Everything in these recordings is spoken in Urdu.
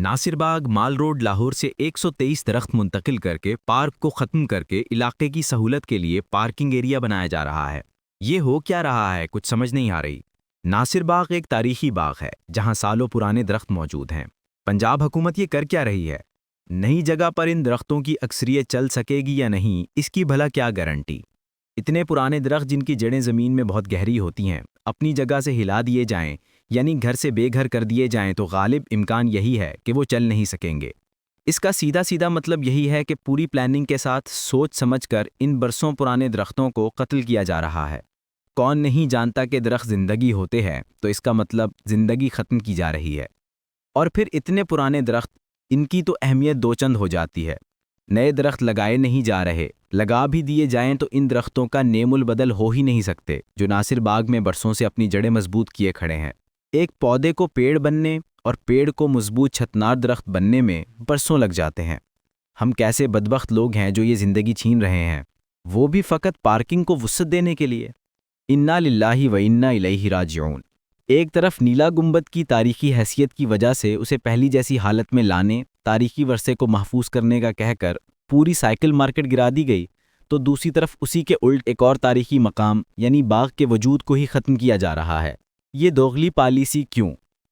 ناصر باغ مال روڈ لاہور سے 123 درخت منتقل کر کے پارک کو ختم کر کے علاقے کی سہولت کے لیے پارکنگ ایریا بنایا جا رہا ہے۔ یہ ہو کیا رہا ہے کچھ سمجھ نہیں آ رہی۔ ناصر باغ ایک تاریخی باغ ہے جہاں سالوں پرانے درخت موجود ہیں۔ پنجاب حکومت یہ کر کیا رہی ہے؟ نئی جگہ پر ان درختوں کی اکثریت چل سکے گی یا نہیں، اس کی بھلا کیا گارنٹی؟ اتنے پرانے درخت جن کی جڑیں زمین میں بہت گہری ہوتی ہیں، اپنی جگہ سے ہلا دیے جائیں یعنی گھر سے بے گھر کر دیے جائیں تو غالب امکان یہی ہے کہ وہ چل نہیں سکیں گے۔ اس کا سیدھا مطلب یہی ہے کہ پوری پلاننگ کے ساتھ سوچ سمجھ کر ان برسوں پرانے درختوں کو قتل کیا جا رہا ہے۔ کون نہیں جانتا کہ درخت زندگی ہوتے ہیں، تو اس کا مطلب زندگی ختم کی جا رہی ہے۔ اور پھر اتنے پرانے درخت، ان کی تو اہمیت دو چند ہو جاتی ہے۔ نئے درخت لگائے نہیں جا رہے، لگا بھی دیے جائیں تو ان درختوں کا نیم البدل ہو ہی نہیں سکتے جو ناصر باغ میں برسوں سے اپنی جڑیں مضبوط کیے کھڑے ہیں۔ ایک پودے کو پیڑ بننے اور پیڑ کو مضبوط چھتنار درخت بننے میں برسوں لگ جاتے ہیں۔ ہم کیسے بدبخت لوگ ہیں جو یہ زندگی چھین رہے ہیں، وہ بھی فقط پارکنگ کو وسعت دینے کے لیے۔ انا للہ و انا الیہ راجعون۔ ایک طرف نیلا گنبد کی تاریخی حیثیت کی وجہ سے اسے پہلی جیسی حالت میں لانے، تاریخی ورثے کو محفوظ کرنے کا کہہ کر پوری سائیکل مارکیٹ گرا دی گئی، تو دوسری طرف اسی کے الٹ ایک اور تاریخی مقام یعنی باغ کے وجود کو ہی ختم کیا جا رہا ہے۔ یہ دوغلی پالیسی کیوں؟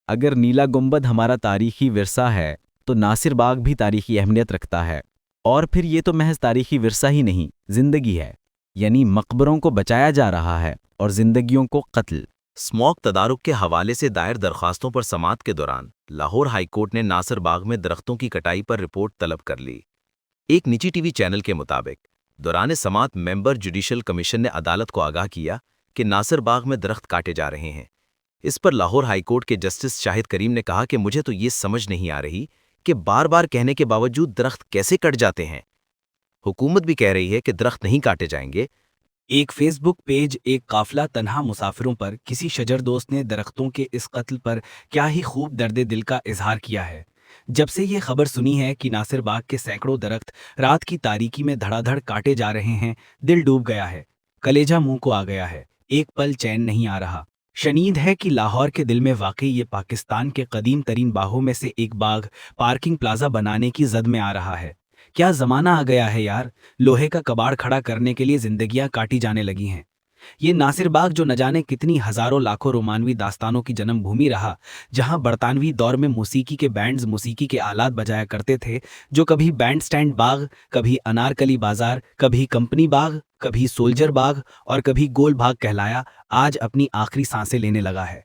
اگر نیلا گنبد ہمارا تاریخی ورثہ ہے تو ناصر باغ بھی تاریخی اہمیت رکھتا ہے، اور پھر یہ تو محض تاریخی ورثہ ہی نہیں، زندگی ہے، یعنی مقبروں کو بچایا جا رہا ہے اور زندگیوں کو قتل۔ اسموک تدارک کے حوالے سے دائر درخواستوں پر سماعت کے دوران لاہور ہائی کورٹ نے ناصر باغ میں درختوں کی کٹائی پر رپورٹ طلب کر لی۔ ایک نجی ٹی وی چینل کے مطابق دوران سماعت ممبر جوڈیشل کمیشن نے عدالت کو آگاہ کیا کہ ناصر باغ میں درخت کاٹے جا رہے ہیں۔ اس پر لاہور ہائی کورٹ کے جسٹس شاہد کریم نے کہا کہ مجھے تو یہ سمجھ نہیں آ رہی کہ بار بار کہنے کے باوجود درخت کیسے کٹ جاتے ہیں۔ حکومت بھی کہہ رہی ہے کہ درخت نہیں کاٹے جائیں گے۔ ایک فیس بک پیج ایک قافلہ تنہا مسافروں پر کسی شجر دوست نے درختوں کے اس قتل پر کیا ہی خوب درد دل کا اظہار کیا ہے۔ جب سے یہ خبر سنی ہے کہ ناصر باغ کے سینکڑوں درخت رات کی تاریکی میں دھڑا دھڑ کاٹے جا رہے ہیں، دل ڈوب گیا ہے، کلیجہ منہ کو آ گیا ہے، ایک پل چین نہیں آ رہا۔ شنید ہے کہ لاہور کے دل میں واقع یہ پاکستان کے قدیم ترین باغوں میں سے ایک باغ پارکنگ پلازا بنانے کی زد میں آ رہا ہے۔ کیا زمانہ آ گیا ہے یار، لوہے کا کباڑ کھڑا کرنے کے لیے زندگیاں کاٹی جانے لگی ہیں۔ یہ ناصر باغ جو نہ جانے کتنی ہزاروں لاکھوں رومانوی داستانوں کی جنم بھومی رہا، جہاں برطانوی دور میں موسیقی کے بینڈز موسیقی کے آلات بجایا کرتے تھے، جو کبھی بینڈ سٹینڈ باغ، کبھی انارکلی بازار، کبھی کمپنی باغ، کبھی سولجر باغ اور کبھی گول باغ کہلایا، آج اپنی آخری سانسیں لینے لگا ہے۔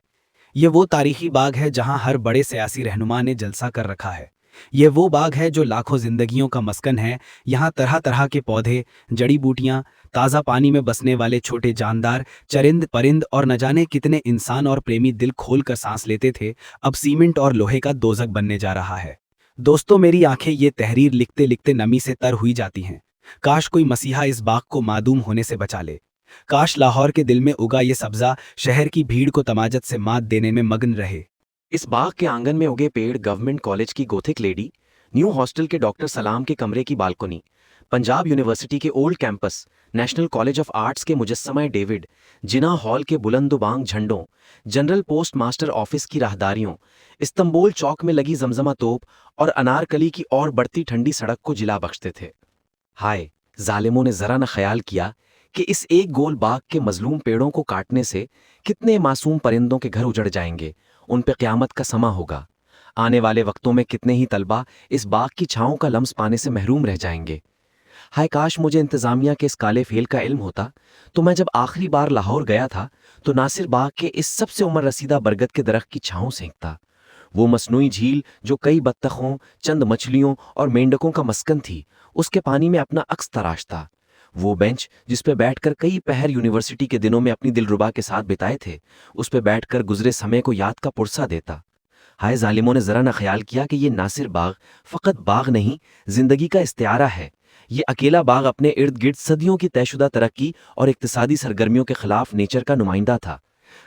یہ وہ تاریخی باغ ہے جہاں ہر بڑے سیاسی رہنما نے جلسہ کر رکھا ہے۔ یہ وہ باغ ہے جو لاکھوں زندگیوں کا مسکن ہے۔ یہاں طرح طرح کے پودے، جڑی بوٹیاں، تازہ پانی میں بسنے والے چھوٹے جاندار، چرند پرند اور نہ جانے کتنے انسان اور پریمی دل کھول کر سانس لیتے تھے، اب سیمنٹ اور لوہے کا دوزخ بننے جا رہا ہے۔ دوستو، میری آنکھیں یہ تحریر لکھتے لکھتے نمی سے تر ہوئی جاتی ہیں۔ کاش کوئی مسیحا اس باغ کو معدوم ہونے سے بچا لے۔ کاش لاہور کے دل میں اگا یہ سبزہ شہر کی بھیڑ کو تماجت سے مات دینے میں مگن رہے۔ اس باغ کے آنگن میں اگے پیڑ، گورنمنٹ کالج کی گوتھک لیڈی، نیو ہاسٹل کے ڈاکٹر سلام کے کمرے کی بالکنی، پنجاب یونیورسٹی کے old campus, national college of arts کے مجسمہ ڈیوڈ، جناح ہال کے بلند و بانگ جھنڈوں، جنرل پوسٹ ماسٹر آفس کی راہداریوں، استنبول چوک میں لگی زمزمہ توپ اور انارکلی کی اور بڑھتی ٹھنڈی سڑک کو جلا بخشتے تھے۔ ہائے، ظالموں نے ذرا نہ خیال کیا کہ اس ایک گول باغ کے مظلوم پیڑوں کو کاٹنے سے کتنے معصوم پرندوں کے گھر اجڑ جائیں گے، ان پہ قیامت کا سما ہوگا۔ آنے والے وقتوں میں کتنے ہی طلبہ اس باغ کی چھاؤں کا لمس پانے سے محروم رہ جائیں گے۔ ہائے، کاش مجھے انتظامیہ کے اس کالے فعل کا علم ہوتا تو میں جب آخری بار لاہور گیا تھا تو ناصر باغ کے اس سب سے عمر رسیدہ برگد کے درخت کی چھاؤں سینکتا۔ وہ مصنوعی جھیل جو کئی بطخوں، چند مچھلیوں اور مینڈکوں کا مسکن تھی، اس کے پانی میں اپنا عکس تراشتا۔ وہ بینچ جس پہ بیٹھ کر کئی پہر یونیورسٹی کے دنوں میں اپنی دلربا کے ساتھ بتائے تھے، اس پہ بیٹھ کر گزرے سمے کو یاد کا پرسہ دیتا۔ ہائے، ظالموں نے ذرا نہ خیال کیا کہ یہ ناصر باغ فقط باغ نہیں، زندگی کا استعارہ ہے۔ یہ اکیلا باغ اپنے ارد گرد صدیوں کی طے شدہ ترقی اور اقتصادی سرگرمیوں کے خلاف نیچر کا نمائندہ تھا۔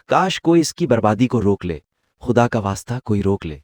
کاش کوئی اس کی بربادی کو روک لے، خدا کا واسطہ کوئی روک لے۔